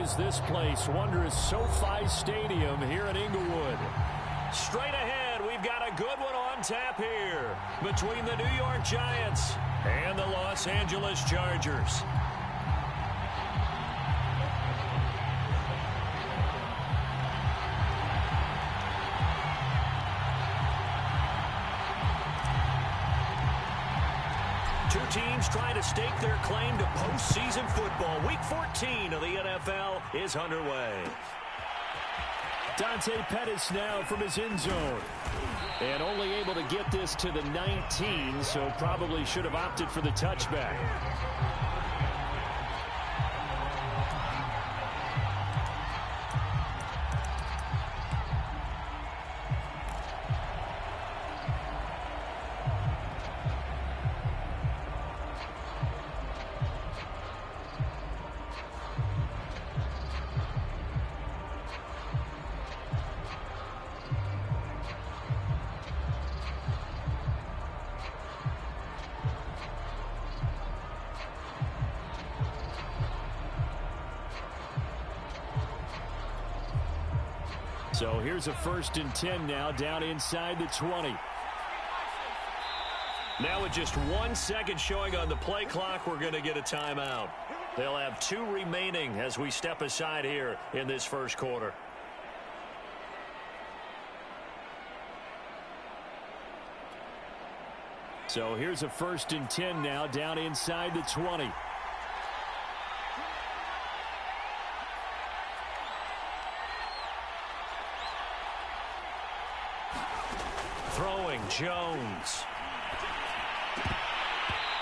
is this place? Wondrous SoFi Stadium here in Inglewood. Straight ahead, we've got a good one on tap here between the New York Giants and the Los Angeles Chargers. Two teams trying to stake their claim to postseason football. Week 14 of the NFL is underway. Dante Pettis now from his end zone. And only able to get this to the 19, so probably should have opted for the touchback. So here's a 1st and 10 now, down inside the 20. Now with just 1 second showing on the play clock, we're going to get a timeout. They'll have 2 remaining as we step aside here in this first quarter. So here's a 1st and 10 now, down inside the 20. Throwing Jones.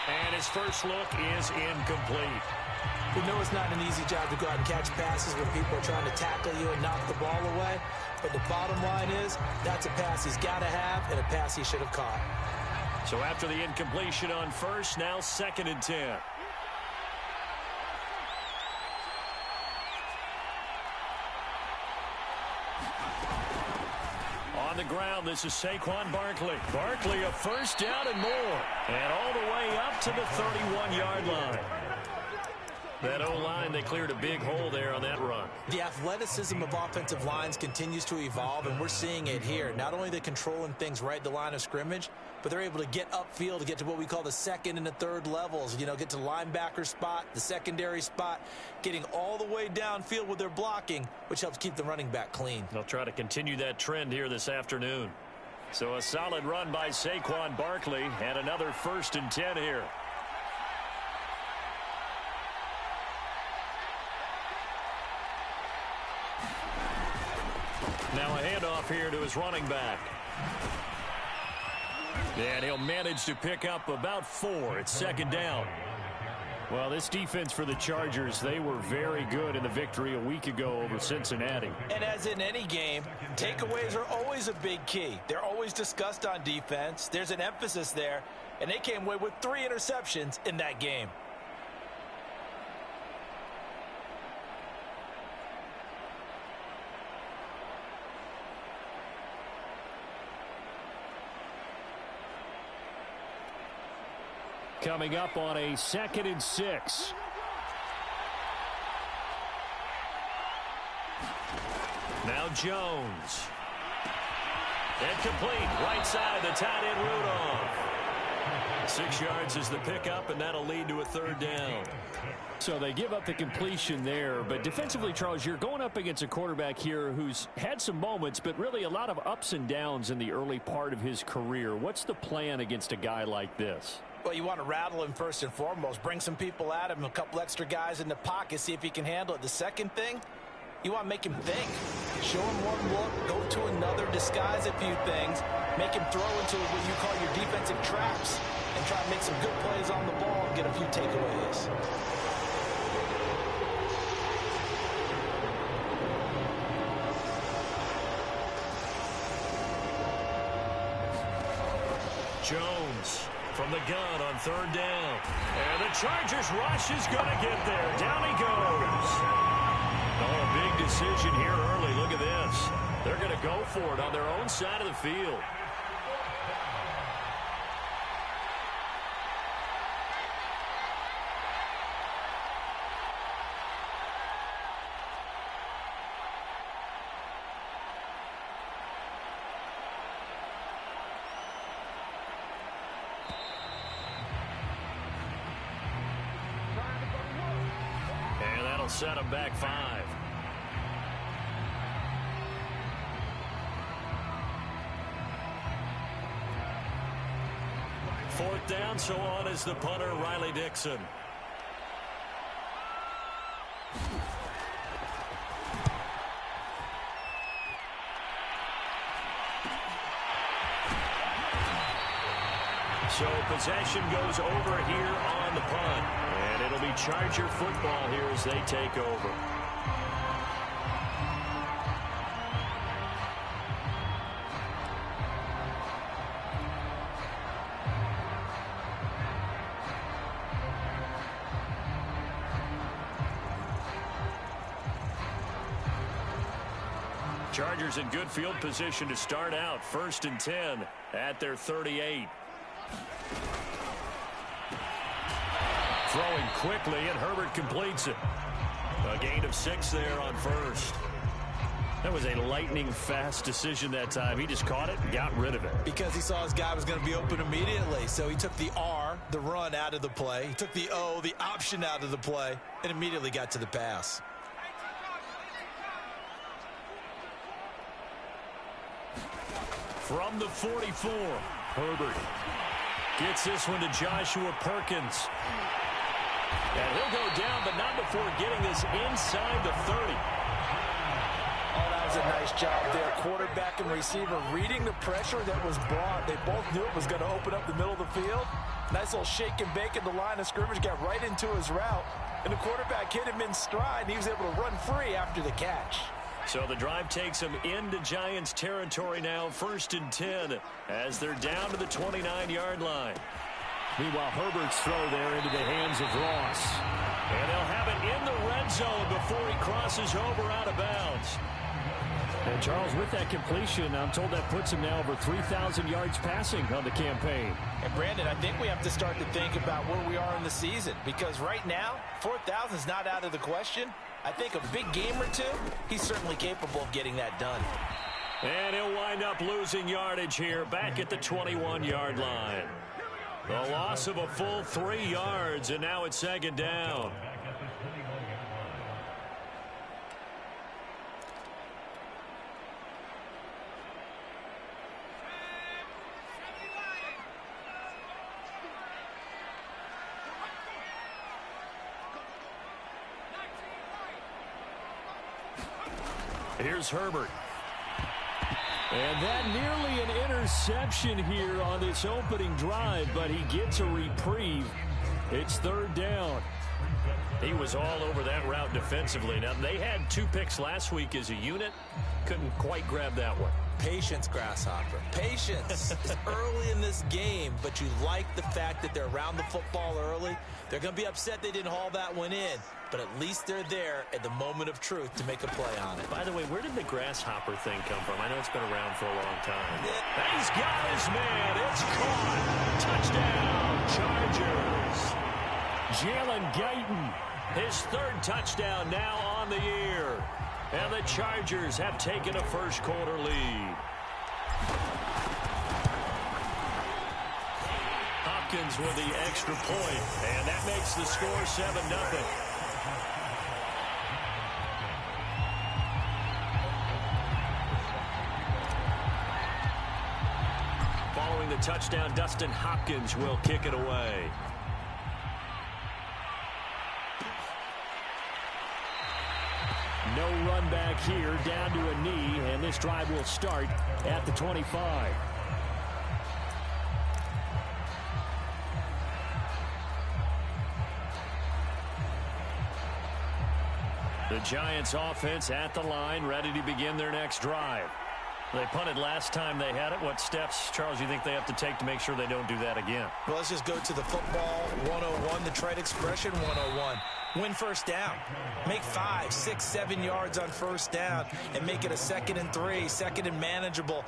And his first look is incomplete. We know it's not an easy job to go out and catch passes when people are trying to tackle you and knock the ball away. But the bottom line is, that's a pass he's got to have and a pass he should have caught. So after the incompletion on first, now 2nd and 10. On the ground, this is Saquon Barkley. Barkley, a first down and more. And all the way up to the 31-yard line. That O-line, they cleared a big hole there on that run. The athleticism of offensive lines continues to evolve, and we're seeing it here. Not only they're controlling things right at the line of scrimmage, but they're able to get upfield to get to what we call the 2nd and the 3rd levels. You know, get to linebacker spot, the secondary spot, getting all the way downfield with their blocking, which helps keep the running back clean. They'll try to continue that trend here this afternoon. So a solid run by Saquon Barkley, and another 1st and 10 here. Now a handoff here to his running back. And he'll manage to pick up about 4. It's 2nd down. Well, this defense for the Chargers, they were very good in the victory a week ago over Cincinnati. And as in any game, takeaways are always a big key. They're always discussed on defense. There's an emphasis there, and they came away with 3 interceptions in that game. Coming up on a 2nd and 6. Now Jones. Incomplete. Right side, the tight end Rudolph. 6 yards is the pickup, and that'll lead to a 3rd down. So they give up the completion there, but defensively, Charles, you're going up against a quarterback here who's had some moments, but really a lot of ups and downs in the early part of his career. What's the plan against a guy like this? Well, you want to rattle him first and foremost. Bring some people at him, a couple extra guys in the pocket, see if he can handle it. The second thing, you want to make him think. Show him one look, go to another, disguise a few things, make him throw into what you call your defensive traps, and try to make some good plays on the ball and get a few takeaways. Jones from the gun on 3rd down. And the Chargers rush is going to get there. Down he goes. Oh, a big decision here early. Look at this. They're going to go for it on their own side of the field. That'll set them back 5. Fourth down, so on is the punter, Riley Dixon. So possession goes over here on the punt. And it'll be Charger football here as they take over. Chargers in good field position to start out. 1st and 10 at their 38. Throwing quickly, and Herbert completes it. A gain of 6 there on 1st. That was a lightning-fast decision that time. He just caught it and got rid of it. Because he saw his guy was going to be open immediately. So he took the R, the run, out of the play. He took the O, the option, out of the play, and immediately got to the pass. From the 44, Herbert gets this one to Joshua Perkins. And he'll go down, but not before getting this inside the 30. Oh, that was a nice job there. Quarterback and receiver reading the pressure that was brought. They both knew it was going to open up the middle of the field. Nice little shake and bake in the line of scrimmage. Got right into his route. And the quarterback hit him in stride, and he was able to run free after the catch. So the drive takes them into Giants territory now. 1st and 10 as they're down to the 29-yard line. Meanwhile, Herbert's throw there into the hands of Ross. And they'll have it in the red zone before he crosses over out of bounds. And Charles, with that completion, I'm told that puts him now over 3,000 yards passing on the campaign. And Brandon, I think we have to start to think about where we are in the season, because right now, 4,000 is not out of the question. I think a big game or two, he's certainly capable of getting that done. And he'll wind up losing yardage here back at the 21-yard line. The loss of a full 3 yards, and now it's 2nd down. Here's Herbert. And that nearly an interception here on this opening drive, but he gets a reprieve. It's 3rd down. He was all over that route defensively. Now, they had 2 picks last week as a unit. Couldn't quite grab that one. Patience, Grasshopper. Patience. It's early in this game, but you like the fact that they're around the football early. They're going to be upset they didn't haul that one in, but at least they're there at the moment of truth to make a play on it. By the way, where did the Grasshopper thing come from? I know it's been around for a long time. He's got his man. It's caught. Touchdown, Chargers. Jalen Guyton. His 3rd touchdown now on the year. And the Chargers have taken a first-quarter lead. Hopkins with the extra point, and that makes the score 7-0. Following the touchdown, Dustin Hopkins will kick it away. No run back here, down to a knee, and this drive will start at the 25. The Giants offense at the line, ready to begin their next drive. They punted last time they had it. What steps, Charles, you think they have to take to make sure they don't do that again? Well, let's just go to the football 101, the trade expression 101. Win first down. Make 5, 6, 7 yards on first down and make it a 2nd and 3, 2nd and manageable.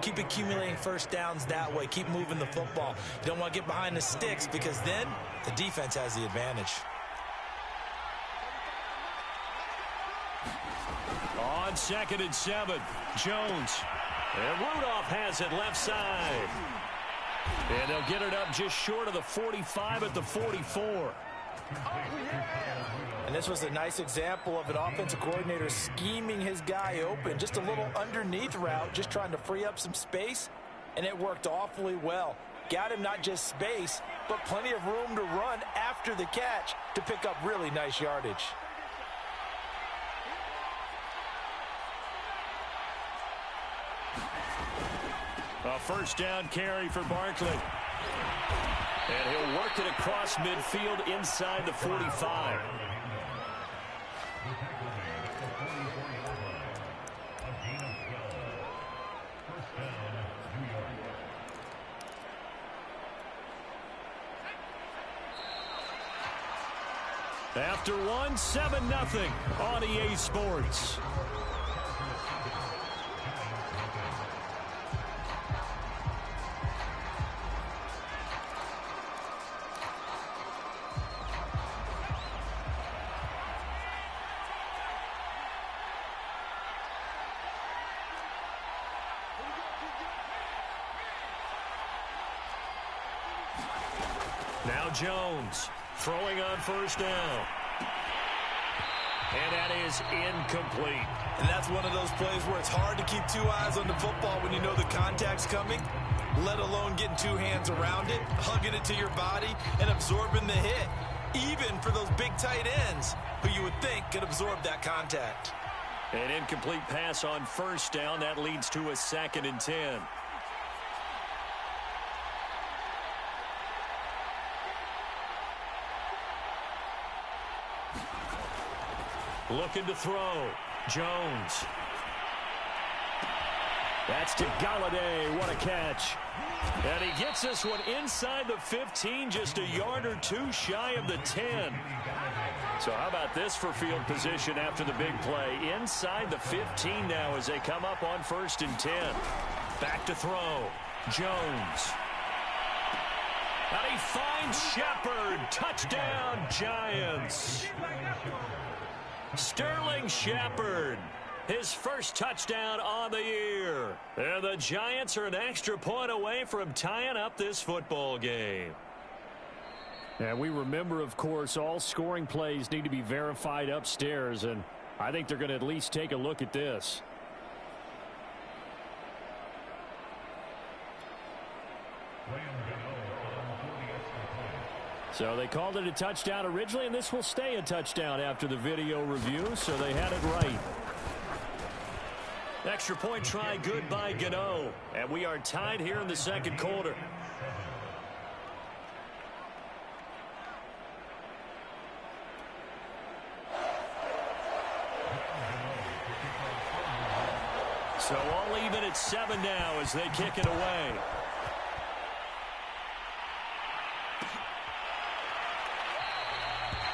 Keep accumulating first downs that way. Keep moving the football. You don't want to get behind the sticks because then the defense has the advantage. On 2nd and 7, Jones. And Rudolph has it left side. And they'll get it up just short of the 45 at the 44. And this was a nice example of an offensive coordinator scheming his guy open. Just a little underneath route, just trying to free up some space, and it worked awfully well. Got him not just space, but plenty of room to run after the catch to pick up really nice yardage. A first down carry for Barkley. And he'll work it across midfield inside the 45. After one, 7-0 on EA Sports. Now Jones throwing on first down. And that is incomplete. And that's one of those plays where it's hard to keep two eyes on the football when you know the contact's coming, let alone getting two hands around it, hugging it to your body, and absorbing the hit, even for those big tight ends who you would think could absorb that contact. An incomplete pass on first down. That leads to a 2nd and 10. Looking to throw. Jones. That's to Galladay. What a catch. And he gets this one inside the 15, just a yard or two shy of the 10. So how about this for field position after the big play? Inside the 15 now as they come up on 1st and 10. Back to throw. Jones. And he finds Shepard. Touchdown, Giants. Sterling Shepard, his first touchdown on the year. And the Giants are an extra point away from tying up this football game. And we remember, of course, all scoring plays need to be verified upstairs, and I think they're going to at least take a look at this. So they called it a touchdown originally, and this will stay a touchdown after the video review, so they had it right. Extra point try good by Gano. And we are tied here in the 2nd quarter. So all even at 7 now as they kick it away.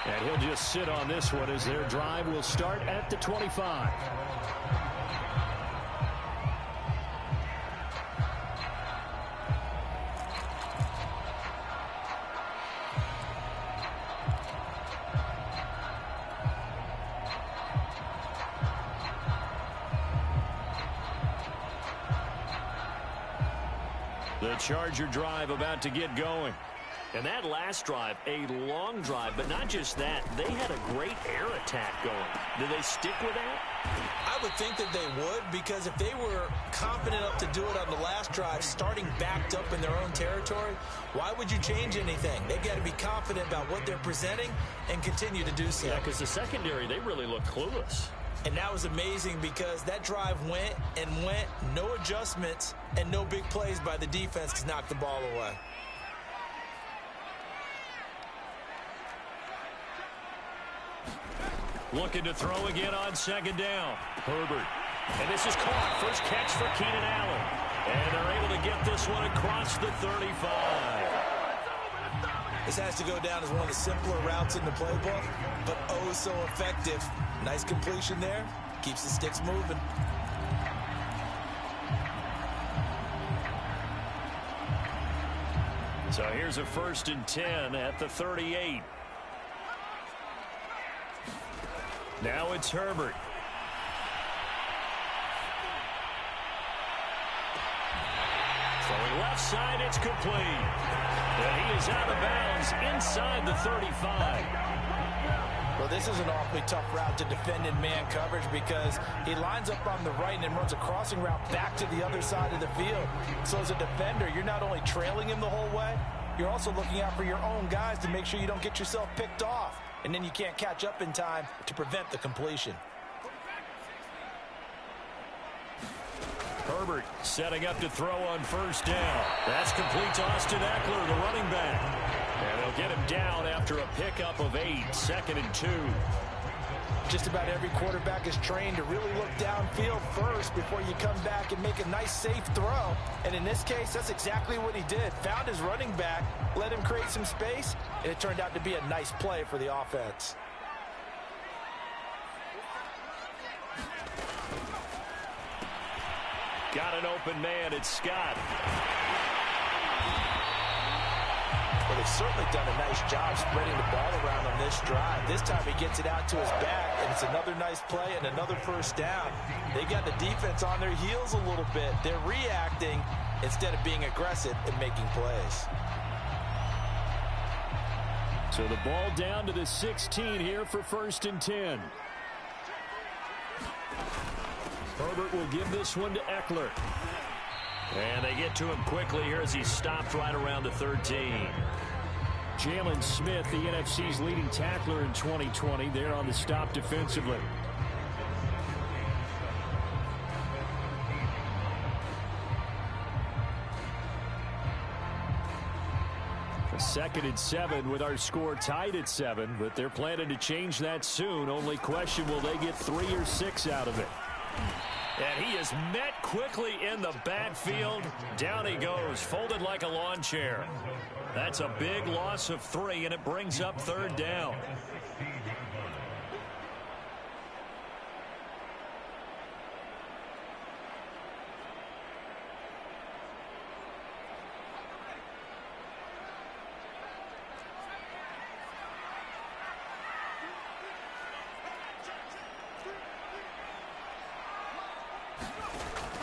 And he'll just sit on this one as their drive will start at the 25. The Charger drive about to get going. And that last drive, a long drive, but not just that. They had a great air attack going. Do they stick with that? I would think that they would, because if they were confident enough to do it on the last drive, starting backed up in their own territory, why would you change anything? They've got to be confident about what they're presenting and continue to do so. Yeah, because the secondary, they really look clueless. And that was amazing because that drive went and went, no adjustments, and no big plays by the defense to knock the ball away. Looking to throw again on 2nd down. Herbert. And this is caught. First catch for Keenan Allen. And they're able to get this one across the 35. This has to go down as one of the simpler routes in the playbook, but oh so effective. Nice completion there. Keeps the sticks moving. So here's a 1st and 10 at the 38. Now it's Herbert. Throwing left side, it's complete. And he is out of bounds inside the 35. Well, this is an awfully tough route to defend in man coverage because he lines up on the right and then runs a crossing route back to the other side of the field. So as a defender, you're not only trailing him the whole way, you're also looking out for your own guys to make sure you don't get yourself picked off. And then you can't catch up in time to prevent the completion. Herbert setting up to throw on first down. That's complete to Austin Eckler, the running back. And they'll get him down after a pickup of 8, 2nd and 2. Just about every quarterback is trained to really look downfield first before you come back and make a nice, safe throw. And in this case, that's exactly what he did. Found his running back, let him create some space, and it turned out to be a nice play for the offense. Got an open man. It's Scott. Well, they've certainly done a nice job spreading the ball around on this drive. This time he gets it out to his back, and it's another nice play and another first down. They've got the defense on their heels a little bit. They're reacting instead of being aggressive and making plays. So the ball down to the 16 here for 1st and 10. Herbert will give this one to Eckler. And they get to him quickly here as he's stopped right around the 13. Jalen Smith, the NFC's leading tackler in 2020, there on the stop defensively. A 2nd and 7 with our score tied at 7, but they're planning to change that soon. Only question, will they get 3 or 6 out of it? And he is met quickly in the backfield. Down he goes, folded like a lawn chair. That's a big loss of 3, and it brings up 3rd down.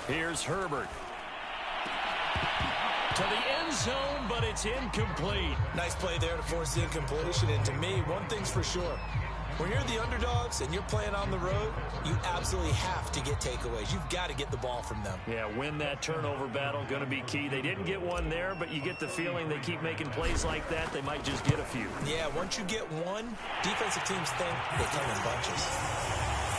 Here's Herbert. To the end zone, but it's incomplete. Nice play there to force the incompletion. And to me, one thing's for sure. When you're the underdogs and you're playing on the road, you absolutely have to get takeaways. You've got to get the ball from them. Yeah, win that turnover battle, going to be key. They didn't get one there, but you get the feeling they keep making plays like that, they might just get a few. Yeah, once you get one, defensive teams think they come in bunches.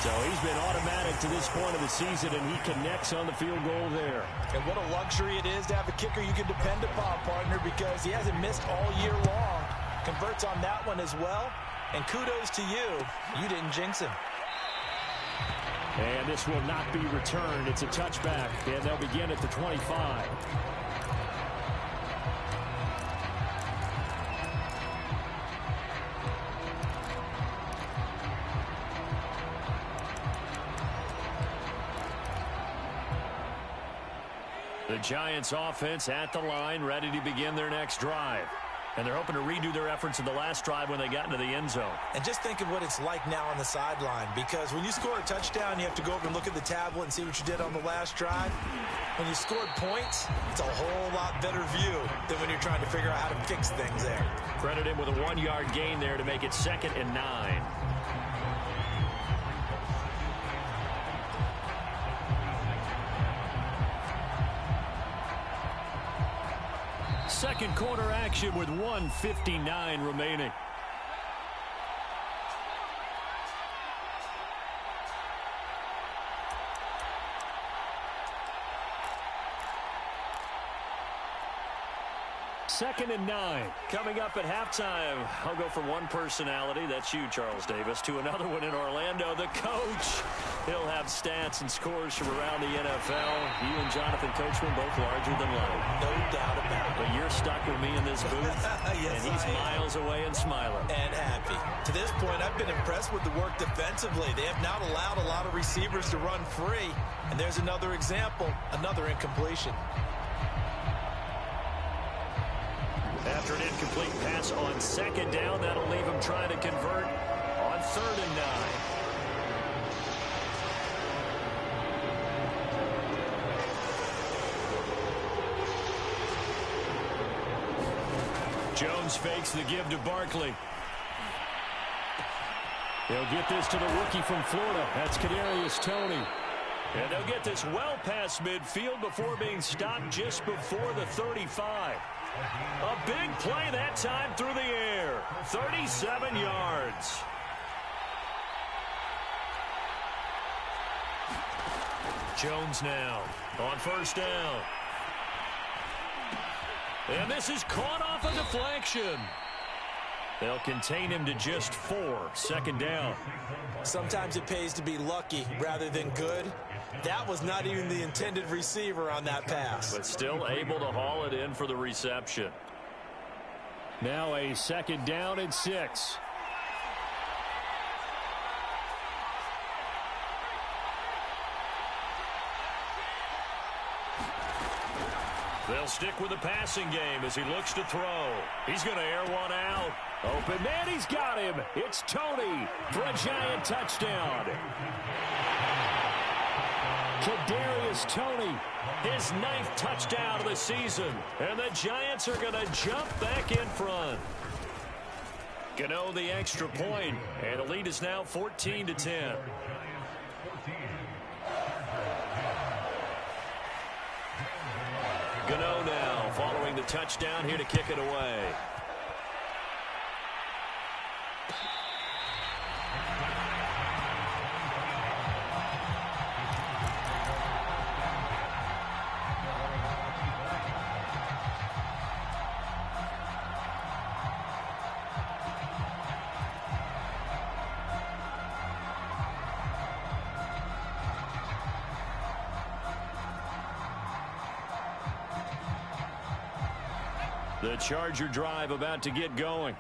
So he's been automatic to this point of the season, and he connects on the field goal there. And what a luxury it is to have a kicker you can depend upon, partner, because he hasn't missed all year long. Converts on that one as well. And kudos to you. You didn't jinx him. And this will not be returned. It's a touchback, and they'll begin at the 25. The Giants offense at the line, ready to begin their next drive. And they're hoping to redo their efforts in the last drive when they got into the end zone. And just think of what it's like now on the sideline, because when you score a touchdown, you have to go over and look at the tablet and see what you did on the last drive. When you scored points, it's a whole lot better view than when you're trying to figure out how to fix things there. Credit him with a 1-yard gain there to make it 2nd and 9. Second quarter action with 1:59 remaining. Second and 9. Coming up at halftime, I'll go from one personality, that's you, Charles Davis, to another one in Orlando, the coach. He'll have stats and scores from around the NFL. You and Jonathan Coachman both larger than life. No doubt about it. But you're stuck with me in this booth, yes, and he's miles away and smiling. And happy. To this point, I've been impressed with the work defensively. They have not allowed a lot of receivers to run free. And there's another example, another incompletion. After an incomplete pass on 2nd down, that'll leave him trying to convert on 3rd and 9. Jones fakes the give to Barkley. They'll get this to the rookie from Florida. That's Kadarius Toney. And they'll get this well past midfield before being stopped just before the 35. A big play that time through the air. 37 yards. Jones now on first down. And this is caught off a deflection. They'll contain him to just 4. Second down. Sometimes it pays to be lucky rather than good. That was not even the intended receiver on that pass. But still able to haul it in for the reception. Now a second down and 6. They'll stick with the passing game as he looks to throw. He's going to air one out. Open man, he's got him. It's Toney for a giant touchdown. Kadarius Toney, his 9th touchdown of the season. And the Giants are going to jump back in front. Gano the extra point, and the lead is now 14-10. Gano now following the touchdown here to kick it away. The Charger drive about to get going.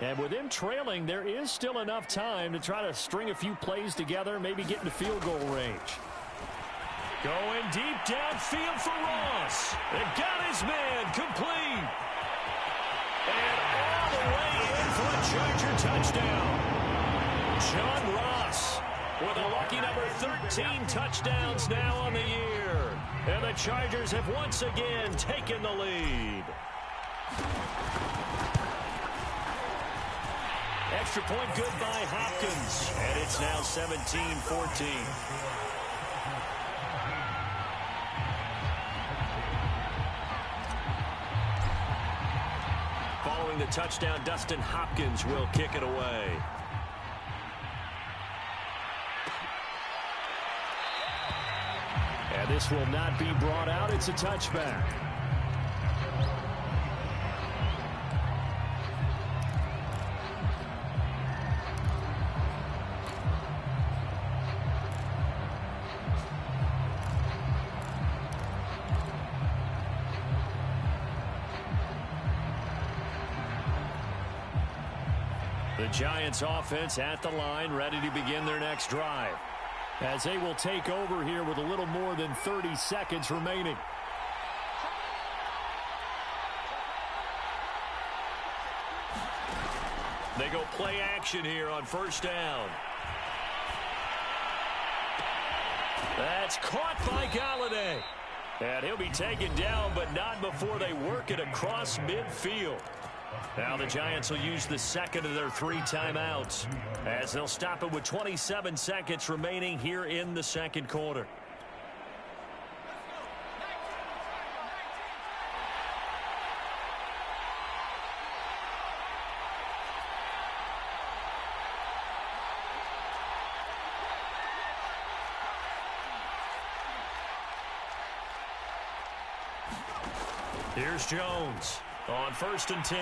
And with them trailing, there is still enough time to try to string a few plays together, maybe get into field goal range. Going deep downfield for Ross. And got his man complete. And all the way in for a Charger touchdown. John Ross with a lucky number 13 touchdowns now on the year. And the Chargers have once again taken the lead. Extra point good by Hopkins. And it's now 17-14. Following the touchdown, Dustin Hopkins will kick it away. And this will not be brought out. It's a touchback. The Giants offense at the line, ready to begin their next drive. As they will take over here with a little more than 30 seconds remaining. They go play action here on first down. That's caught by Galladay. And he'll be taken down, but not before they work it across midfield. Now the Giants will use the second of their 3 timeouts as they'll stop it with 27 seconds remaining here in the second quarter. Here's Jones on 1st and 10.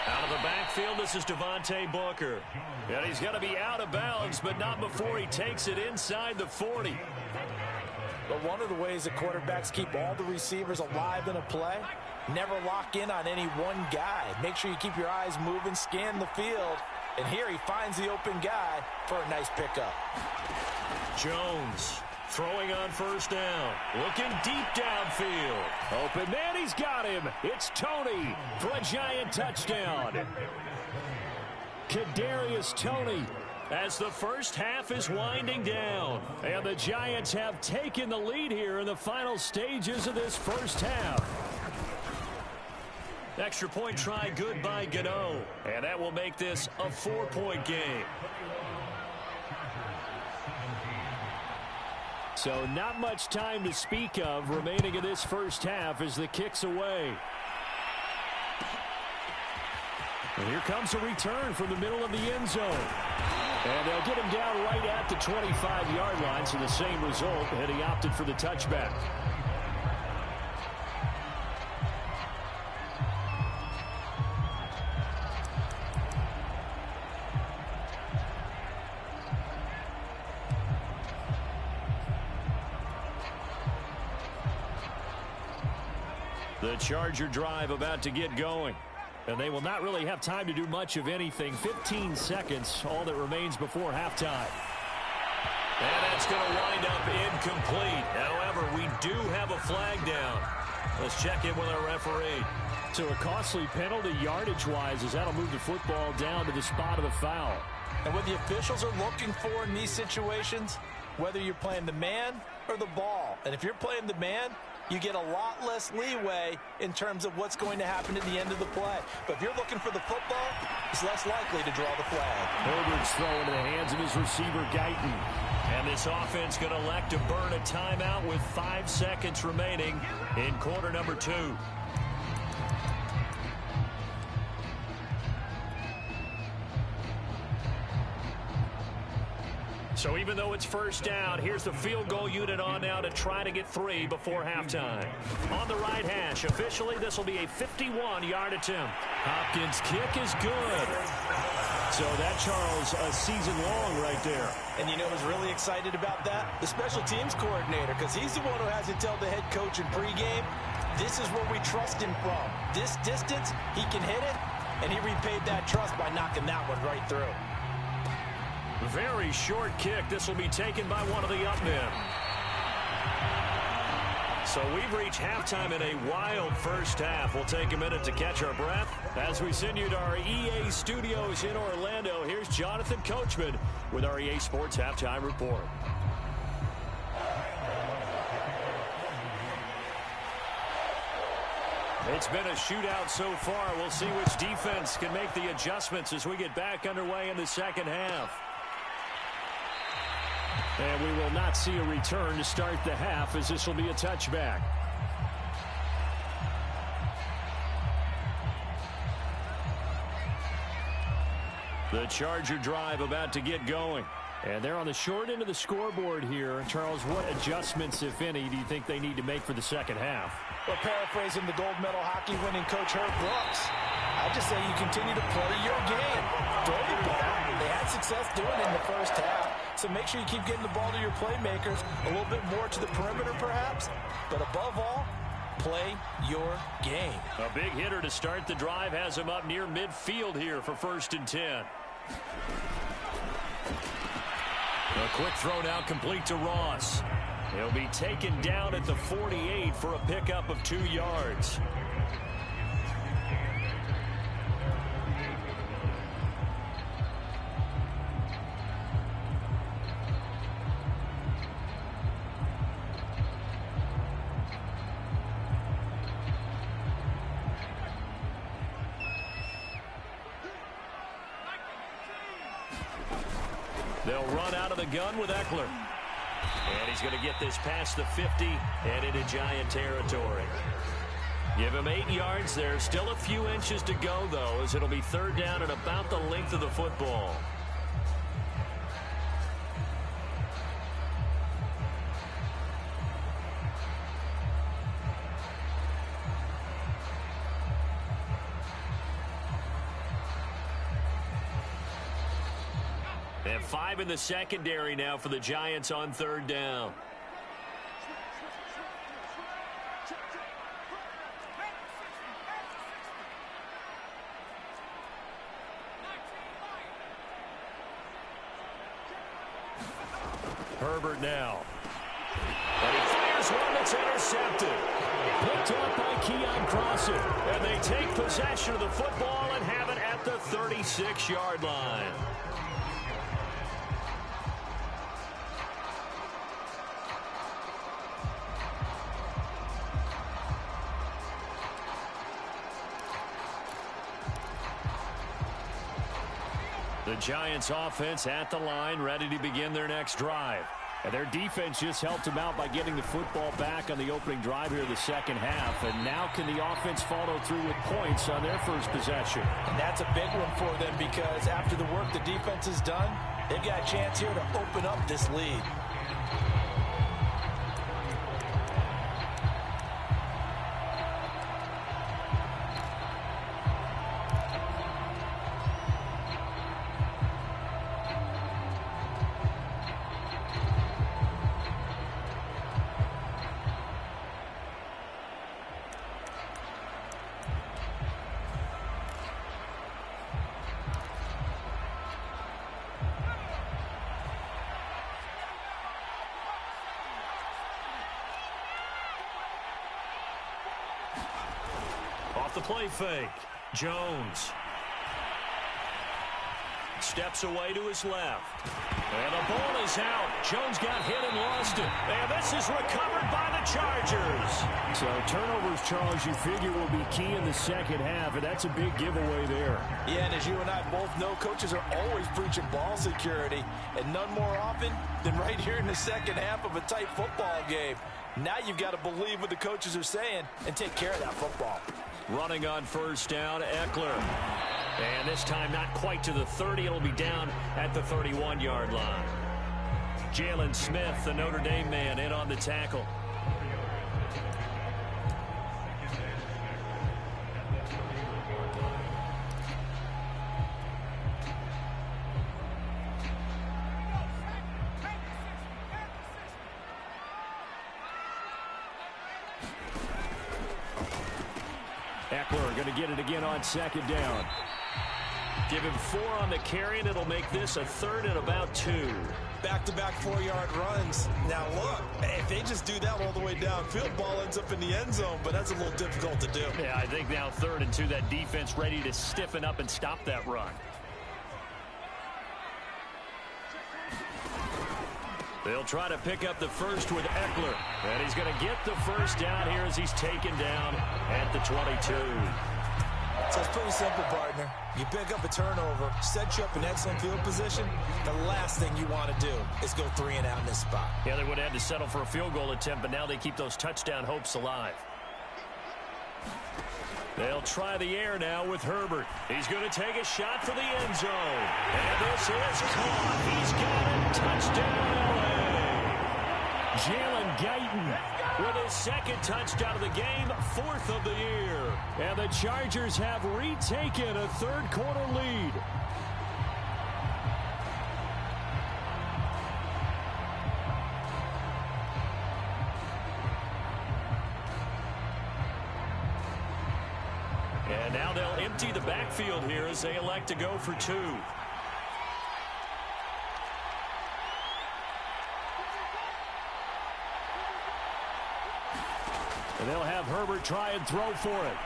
Out of the backfield, this is Devontae Booker. And he's going to be out of bounds, but not before he takes it inside the 40. But one of the ways that quarterbacks keep all the receivers alive in a play, never lock in on any one guy. Make sure you keep your eyes moving, scan the field. And here he finds the open guy for a nice pickup. Jones throwing on first down. Looking deep downfield. Open man, he's got him. It's Toney for a giant touchdown. Kadarius Toney. As the first half is winding down. And the Giants have taken the lead here in the final stages of this first half. Extra point try good by Gano. And that will make this a 4-point game. So not much time to speak of remaining in this first half as the kick's away. And here comes a return from the middle of the end zone. And they'll get him down right at the 25-yard line, so the same result, and he opted for the touchback. The Charger drive about to get going. And they will not really have time to do much of anything. 15 seconds, all that remains before halftime. And that's going to wind up incomplete. However, we do have a flag down. Let's check in with our referee. So a costly penalty yardage-wise as that'll move the football down to the spot of the foul. And what the officials are looking for in these situations, whether you're playing the man or the ball. And if you're playing the man, you get a lot less leeway in terms of what's going to happen at the end of the play. But if you're looking for the football, it's less likely to draw the flag. Herbert's throw into the hands of his receiver, Guyton. And this offense going to elect to burn a timeout with 5 seconds remaining in quarter number 2. So even though it's first down, here's the field goal unit on now to try to get 3 before halftime. On the right hash, officially this will be a 51-yard attempt. Hopkins' kick is good. So that, Charles, a season long right there. And you know who's really excited about that? The special teams coordinator, because he's the one who has to tell the head coach in pregame, this is where we trust him from. This distance, he can hit it, and he repaid that trust by knocking that one right through. Very short kick. This will be taken by one of the up men. So we've reached halftime in a wild first half. We'll take a minute to catch our breath as we send you to our EA studios in Orlando. Here's Jonathan Coachman with our EA Sports Halftime Report. It's been a shootout so far. We'll see which defense can make the adjustments as we get back underway in the second half. And we will not see a return to start the half as this will be a touchback. The Charger drive about to get going. And they're on the short end of the scoreboard here. Charles, what adjustments, if any, do you think they need to make for the second half? Well, paraphrasing the gold medal hockey winning coach Herb Brooks, I just say you continue to play your game. Throw the ball. They had success doing it in the first half. So make sure you keep getting the ball to your playmakers, a little bit more to the perimeter perhaps. But above all, play your game. A big hitter to start the drive has him up near midfield here for 1st and 10. A quick throw now complete to Ross. He'll be taken down at the 48 for a pickup of 2 yards. They'll run out of the gun with Eckler. And he's going to get this past the 50 and into Giant territory. Give him 8 yards there. Still a few inches to go, though, as it'll be 3rd down and about the length of the football. And 5 in the secondary now for the Giants on 3rd down. Herbert now. And he fires one that's intercepted. Picked up by Keon Crossen. And they take possession of the football and have it at the 36-yard line. The Giants offense at the line, ready to begin their next drive. And their defense just helped them out by getting the football back on the opening drive here in the second half. And now can the offense follow through with points on their first possession? And that's a big one for them because after the work the defense has done, they've got a chance here to open up this lead. Off the play fake, Jones. Steps away to his left. And the ball is out. Jones got hit and lost it. And this is recovered by the Chargers. So turnovers, Charles, you figure will be key in the second half, and that's a big giveaway there. Yeah, and as you and I both know, coaches are always preaching ball security, and none more often than right here in the second half of a tight football game. Now you've got to believe what the coaches are saying and take care of that football. Running on first down, Eckler. And this time not quite to the 30. It'll be down at the 31-yard line. Jalen Smith, the Notre Dame man, in on the tackle. Eckler going to get it again on second down. Give him 4 on the carry, and it'll make this a 3rd and about 2. Back-to-back 4-yard runs. Now, look, if they just do that all the way downfield, ball ends up in the end zone, but that's a little difficult to do. Yeah, I think now 3rd and 2, that defense ready to stiffen up and stop that run. They'll try to pick up the first with Eckler. And he's going to get the first down here as he's taken down at the 22. So it's pretty simple, partner. You pick up a turnover, set you up in excellent field position. The last thing you want to do is go 3 and out in this spot. Yeah, they would have had to settle for a field goal attempt, but now they keep those touchdown hopes alive. They'll try the air now with Herbert. He's going to take a shot for the end zone. And this is caught. He's got it. Touchdown, LA. Jalen Guyton with his second touchdown of the game, 4th of the year. And the Chargers have retaken a third-quarter lead. And now they'll empty the backfield here as they elect to go for 2. And they'll have Herbert try and throw for it.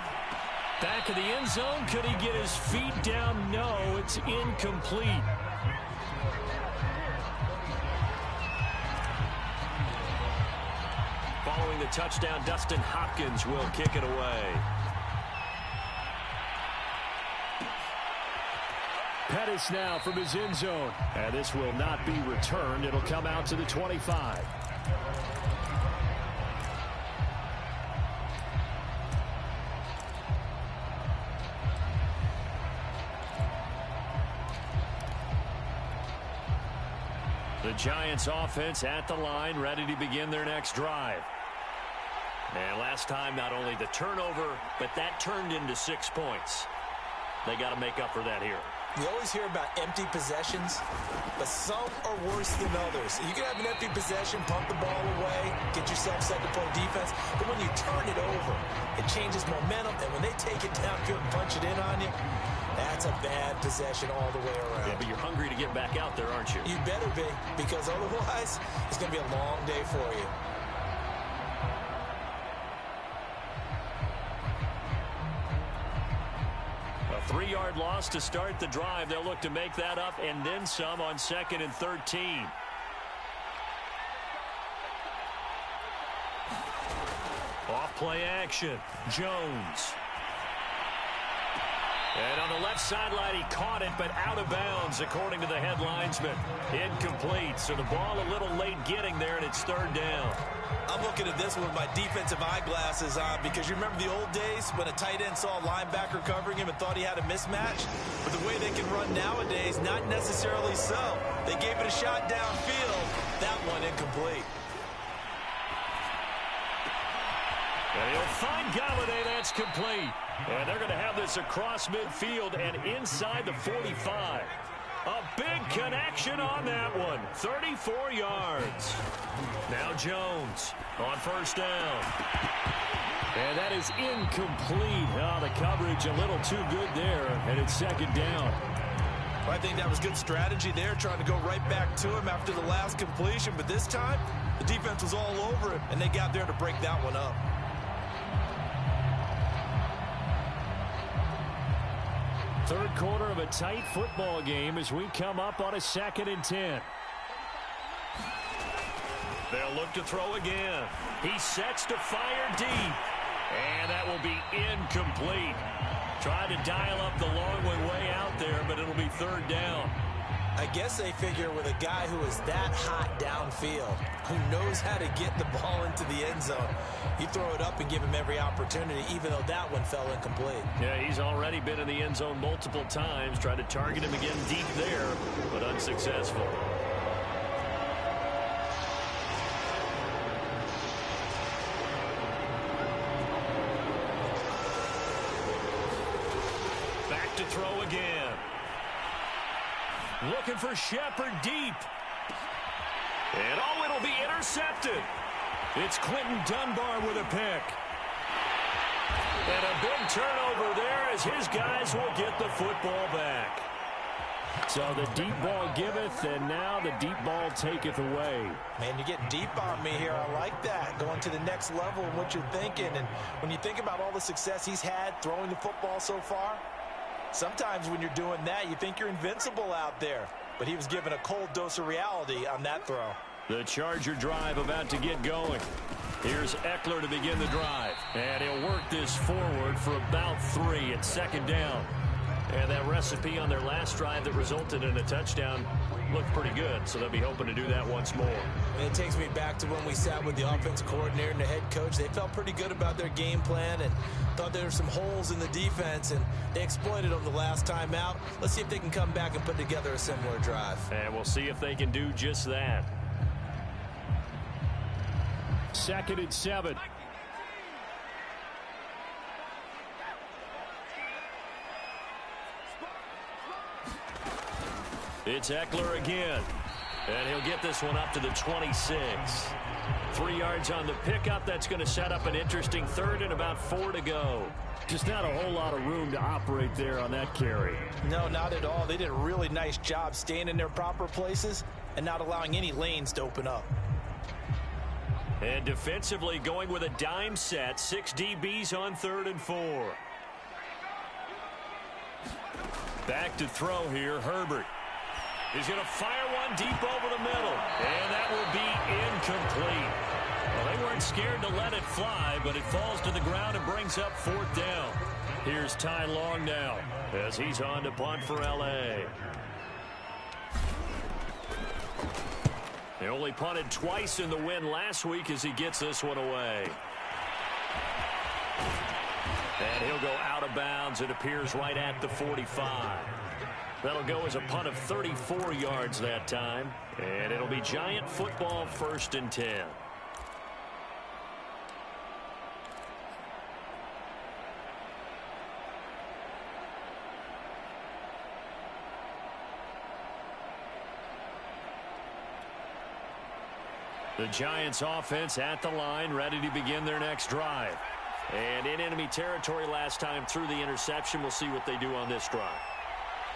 Back of the end zone. Could he get his feet down? No, it's incomplete. Following the touchdown, Dustin Hopkins will kick it away. Pettis now from his end zone. And this will not be returned. It'll come out to the 25. The Giants offense at the line, ready to begin their next drive. And last time, not only the turnover, but that turned into 6 points. They got to make up for that here. You always hear about empty possessions, but some are worse than others. You can have an empty possession, pump the ball away, get yourself set to play defense, but when you turn it over, it changes momentum, and when they take it downfield and punch it in on you, that's a bad possession all the way around. Yeah, but you're hungry to get back out there, aren't you? You better be, because otherwise, it's going to be a long day for you. A 3-yard loss to start the drive. They'll look to make that up and then some on 2nd and 13. Off play action. Jones. And on the left sideline, he caught it, but out of bounds, according to the head linesman. Incomplete, so the ball a little late getting there, and it's third down. I'm looking at this one with my defensive eyeglasses on because you remember the old days when a tight end saw a linebacker covering him and thought he had a mismatch? But the way they can run nowadays, not necessarily so. They gave it a shot downfield. That one incomplete. And he'll find Galladay. That's complete. And they're going to have this across midfield and inside the 45. A big connection on that one. 34 yards. Now Jones on first down. And that is incomplete. Oh, the coverage a little too good there, and it's second down. I think that was good strategy there, trying to go right back to him after the last completion. But this time, the defense was all over him, and they got there to break that one up. Third quarter of a tight football game as we come up on a 2nd and 10. They'll look to throw again. He sets to fire deep. And that will be incomplete. Tried to dial up the long way out there, but it'll be third down. I guess they figure with a guy who is that hot downfield, who knows how to get the ball into the end zone, you throw it up and give him every opportunity, even though that one fell incomplete. Yeah, he's already been in the end zone multiple times. Tried to target him again deep there, but unsuccessful. Back to throw again. Looking for Shepard deep. And oh, it'll be intercepted. It's Quentin Dunbar with a pick. And a big turnover there as his guys will get the football back. So the deep ball giveth, and now the deep ball taketh away. Man, you're getting deep on me here. I like that. Going to the next level of what you're thinking. And when you think about all the success he's had throwing the football so far, sometimes when you're doing that, you think you're invincible out there. But he was given a cold dose of reality on that throw. The Charger drive about to get going. Here's Eckler to begin the drive. And he'll work this forward for about 3 at second down. And that recipe on their last drive that resulted in a touchdown looked pretty good, so they'll be hoping to do that once more. And it takes me back to when we sat with the offensive coordinator and the head coach. They felt pretty good about their game plan and thought there were some holes in the defense, and they exploited them the last time out. Let's see if they can come back and put together a similar drive. And we'll see if they can do just that. 2nd and 7. It's Eckler again. And he'll get this one up to the 26. 3 yards on the pickup. That's going to set up an interesting third and about 4 to go. Just not a whole lot of room to operate there on that carry. No, not at all. They did a really nice job staying in their proper places and not allowing any lanes to open up. And defensively going with a dime set. 6 DBs on 3rd and 4. Back to throw here, Herbert. He's going to fire one deep over the middle. And that will be incomplete. Well, they weren't scared to let it fly, but it falls to the ground and brings up 4th down. Here's Ty Long now as he's on to punt for L.A. They only punted twice in the win last week as he gets this one away. And he'll go out of bounds. It appears right at the 45. That'll go as a punt of 34 yards that time. And it'll be Giant football 1st and 10. The Giants offense at the line, ready to begin their next drive. And in enemy territory last time through the interception. We'll see what they do on this drive.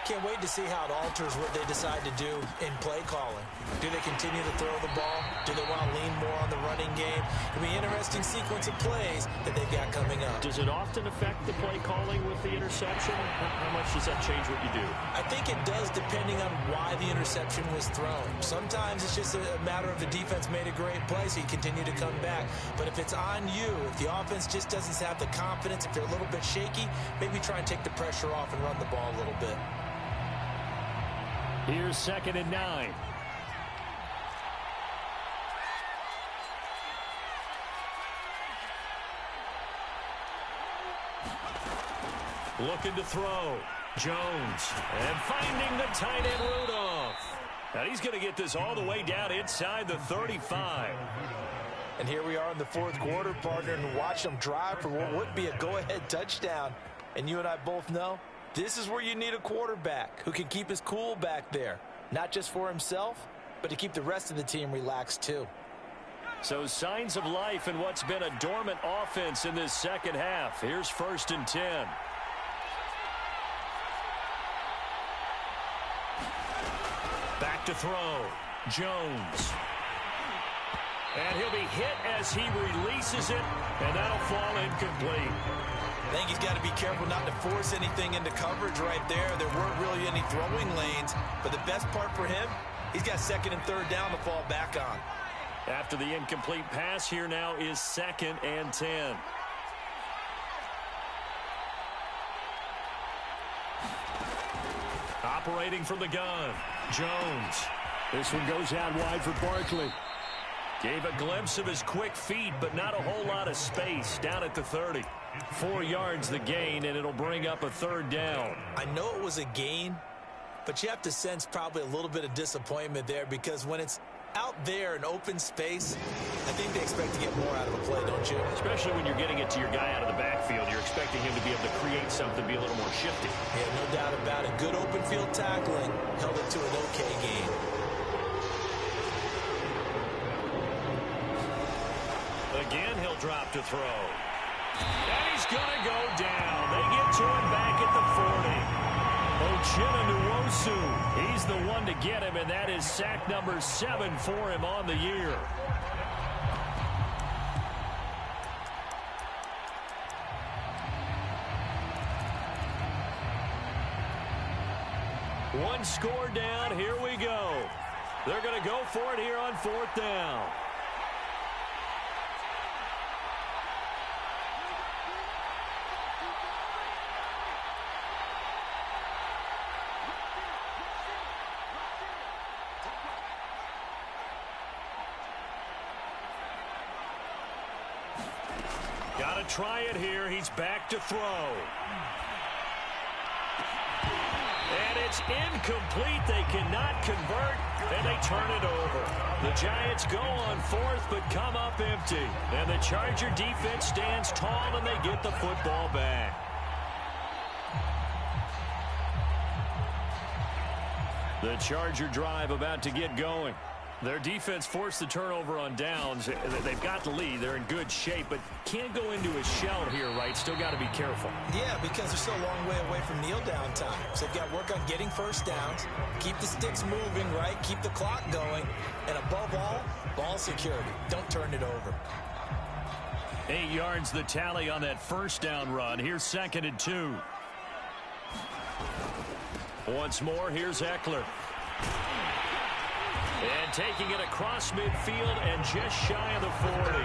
Can't wait to see how it alters what they decide to do in play calling. Do they continue to throw the ball? Do they want to lean more on the running game? It'll be an interesting sequence of plays that they've got coming up. Does it often affect the play calling with the interception? How much does that change what you do? I think it does depending on why the interception was thrown. Sometimes it's just a matter of the defense made a great play, so you continue to come back. But if it's on you, if the offense just doesn't have the confidence, if they're a little bit shaky, maybe try and take the pressure off and run the ball a little bit. Here's 2nd and 9. Looking to throw. Jones. And finding the tight end Rudolph. Now he's going to get this all the way down inside the 35. And here we are in the 4th quarter, partner, and watch them drive for what would be a go-ahead touchdown. And you and I both know this is where you need a quarterback who can keep his cool back there. Not just for himself, but to keep the rest of the team relaxed too. So signs of life in what's been a dormant offense in this second half. Here's 1st and 10. Back to throw. Jones. And he'll be hit as he releases it, and that'll fall incomplete. I think he's got to be careful not to force anything into coverage right there. There weren't really any throwing lanes, but the best part for him, he's got 2nd and 3rd down to fall back on. After the incomplete pass, here now is 2nd and 10. Operating from the gun, Jones. This one goes out wide for Barkley. Gave a glimpse of his quick feet, but not a whole lot of space down at the 30. 4 yards the gain, and it'll bring up a 3rd down. I know it was a gain, but you have to sense probably a little bit of disappointment there because when it's out there in open space, I think they expect to get more out of a play, don't you? Especially when you're getting it to your guy out of the backfield. You're expecting him to be able to create something, be a little more shifty. Yeah, no doubt about it. Good open field tackling held it to an okay gain. Again, he'll drop to throw. And he's going to go down. They get to him back at the 40. Uchenna Nwosu, he's the one to get him, and that is sack number 7 for him on the year. One score down. Here we go. They're going to go for it here on 4th down. Got to try it here. He's back to throw. And it's incomplete. They cannot convert, and they turn it over. The Giants go on 4th, but come up empty. And the Charger defense stands tall, and they get the football back. The Charger drive about to get going. Their defense forced the turnover on downs. They've got the lead. They're in good shape, but can't go into a shell here, right? Still got to be careful. Yeah, because they're still a long way away from kneel down time. So they've got to work on getting first downs, keep the sticks moving, right? Keep the clock going. And above all, ball security. Don't turn it over. 8 yards the tally on that first down run. Here's 2nd and 2. Once more, here's Eckler. And taking it across midfield and just shy of the 40.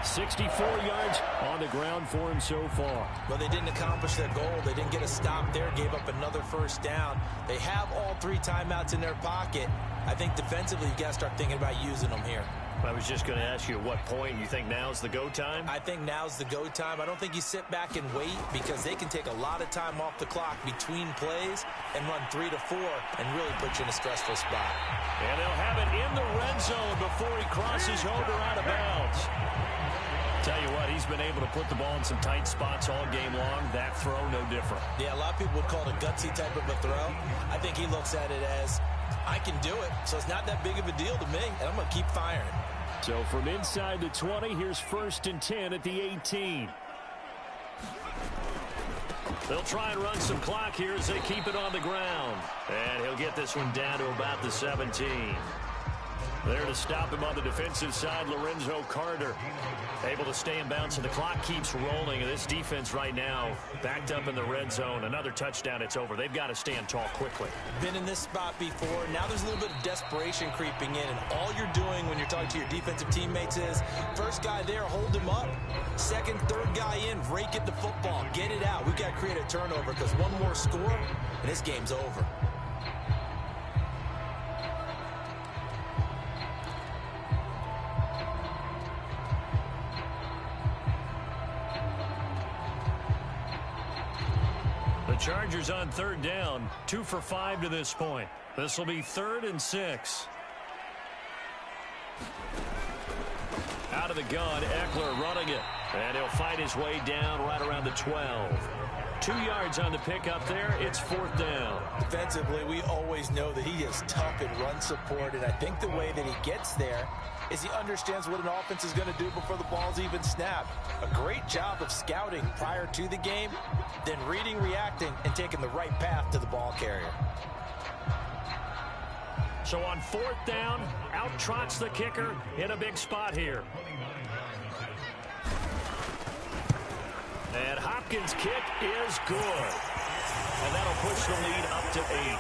64 yards on the ground for him so far. Well, they didn't accomplish their goal. They didn't get a stop there, gave up another first down. They have all 3 timeouts in their pocket. I think defensively, you've got to start thinking about using them here. I was just going to ask you at what point you think now's the go time? I think now's the go time. I don't think you sit back and wait because they can take a lot of time off the clock between plays and run 3 to 4 and really put you in a stressful spot. And they'll have it in the red zone before he crosses over out of bounds. Tell you what, he's been able to put the ball in some tight spots all game long. That throw, no different. Yeah, a lot of people would call it a gutsy type of a throw. I think he looks at it as, I can do it, so it's not that big of a deal to me, and I'm going to keep firing. So from inside the 20, here's 1st and 10 at the 18. They'll try and run some clock here as they keep it on the ground. And he'll get this one down to about the 17. There to stop him on the defensive side, Lorenzo Carter. Able to stay in bounds, and the clock keeps rolling. And this defense right now backed up in the red zone. Another touchdown, it's over. They've got to stand tall quickly. Been in this spot before. Now there's a little bit of desperation creeping in. And all you're doing when you're talking to your defensive teammates is, first guy there, hold him up. Second, third guy in, rake at the football. Get it out. We've got to create a turnover because one more score, and this game's over. Chargers on third down, 2 for 5 to this point. This will be 3rd and 6. Out of the gun, Eckler running it. And he'll fight his way down right around the 12. 2 yards on the pickup there. It's 4th down. Defensively, we always know that he is tough in run support, and I think the way that he gets there is he understands what an offense is going to do before the ball's even snapped. A great job of scouting prior to the game, then reading, reacting, and taking the right path to the ball carrier. So on 4th down, out trots the kicker in a big spot here. And Hopkins' kick is good. And that'll push the lead up to 8.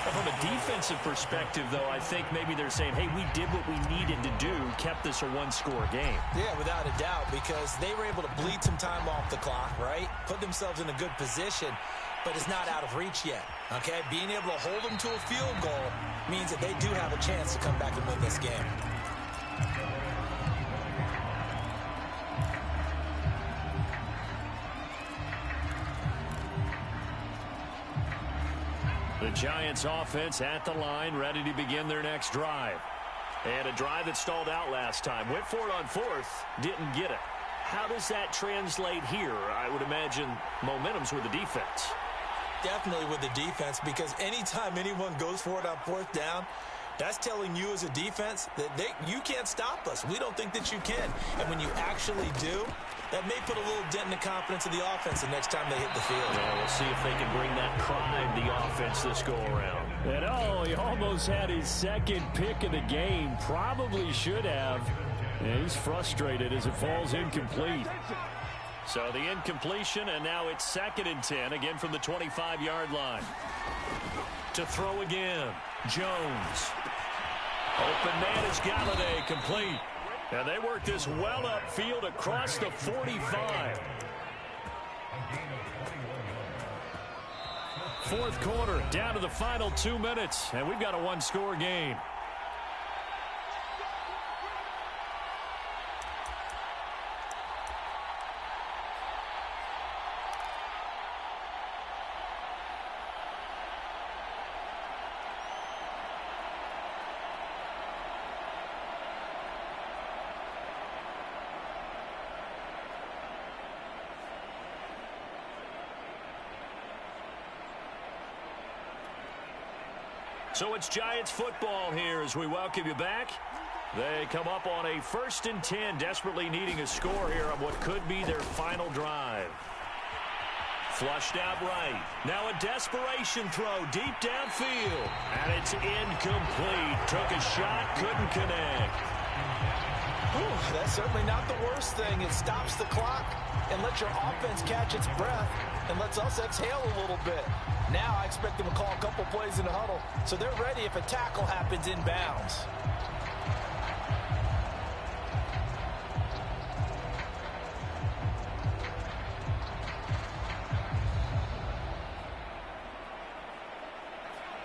From a defensive perspective, though, I think maybe they're saying, hey, we did what we needed to do, kept this a one-score game. Yeah, without a doubt, because they were able to bleed some time off the clock, right? Put themselves in a good position, but it's not out of reach yet, okay? Being able to hold them to a field goal means that they do have a chance to come back and win this game. The Giants offense at the line, ready to begin their next drive. And a drive that stalled out last time. Went for it on 4th, didn't get it. How does that translate here? I would imagine momentum's with the defense. Definitely with the defense, because anytime anyone goes for it on 4th down, that's telling you as a defense that you can't stop us. We don't think that you can. And when you actually do, that may put a little dent in the confidence of the offense the next time they hit the field. Well, we'll see if they can bring that pride to the offense this go-around. And oh, he almost had his second pick of the game. Probably should have. Yeah, he's frustrated as it falls incomplete. So the incompletion, and now it's 2nd and 10, again from the 25-yard line. To throw again, Jones. Open man is Galladay, complete. And they work this well upfield across the 45. 4th quarter, down to the final 2 minutes, and we've got a one-score game. So it's Giants football here as we welcome you back. They come up on a 1st and 10, desperately needing a score here on what could be their final drive. Flushed out right. Now a desperation throw deep downfield. And it's incomplete. Took a shot, couldn't connect. Whew, that's certainly not the worst thing. It stops the clock and lets your offense catch its breath and lets us exhale a little bit. Now I expect them to call a couple plays in the huddle so they're ready if a tackle happens inbounds.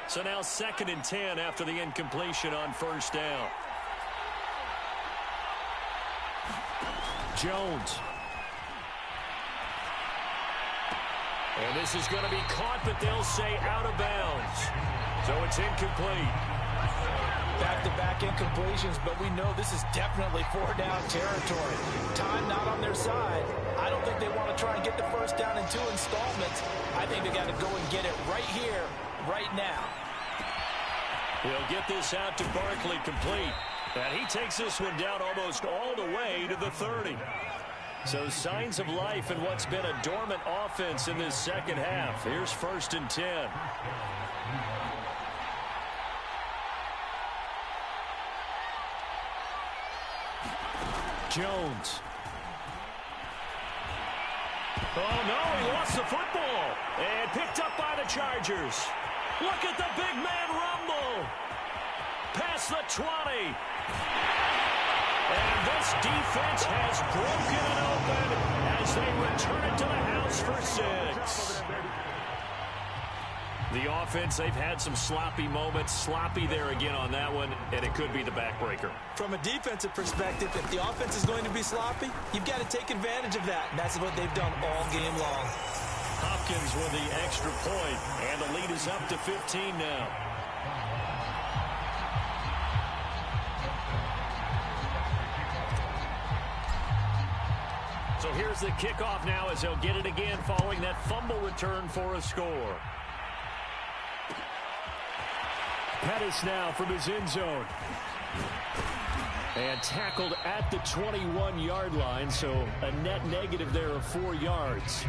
So now 2nd and 10 after the incompletion on 1st down. Jones. And this is going to be caught, but they'll say out of bounds. So it's incomplete. Back-to-back incompletions, but we know this is definitely 4-down territory. Time not on their side. I don't think they want to try and get the 1st down in 2 installments. I think they got to go and get it right here, right now. He'll get this out to Barkley, complete. And he takes this one down almost all the way to the 30. So signs of life in what's been a dormant offense in this second half. Here's 1st and 10. Jones. Oh, no, he lost the football. And picked up by the Chargers. Look at the big man rumble. Past the 20. And this defense has broken it open as they return it to the house for 6. The offense, they've had some sloppy moments. Sloppy there again on that one, and it could be the backbreaker. From a defensive perspective, if the offense is going to be sloppy, you've got to take advantage of that. And that's what they've done all game long. Hopkins with the extra point, and the lead is up to 15 now. So here's the kickoff now as they'll get it again following that fumble return for a score. Pettis now from his end zone. And tackled at the 21-yard line, so a net negative there of 4 yards.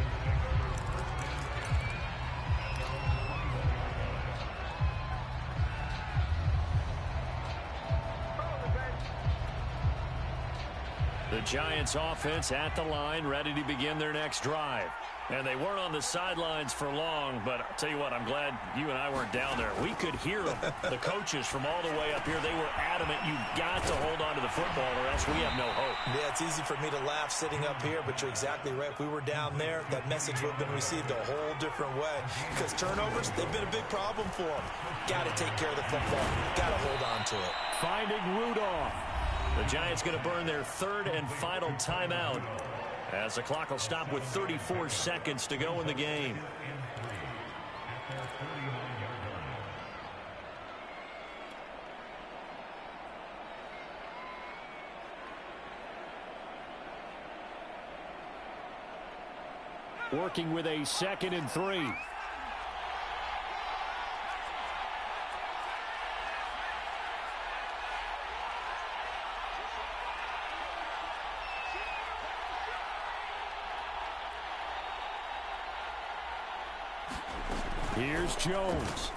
The Giants offense at the line, ready to begin their next drive. And they weren't on the sidelines for long, but I'll tell you what, I'm glad you and I weren't down there. We could hear them, the coaches from all the way up here. They were adamant, you've got to hold on to the football or else we have no hope. Yeah, it's easy for me to laugh sitting up here, but you're exactly right. If we were down there, that message would have been received a whole different way. Because turnovers, they've been a big problem for them. Got to take care of the football. Got to hold on to it. Finding Rudolph. The Giants going to burn their 3rd and final timeout, as the clock will stop with 34 seconds to go in the game. Working with a 2nd and 3. Here's Jones.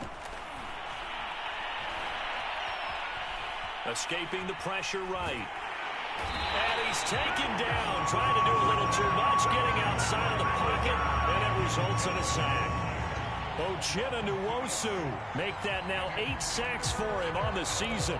Escaping the pressure right. And he's taken down, trying to do a little too much, getting outside of the pocket, and it results in a sack. Uchenna Nwosu make that now 8 sacks for him on the season.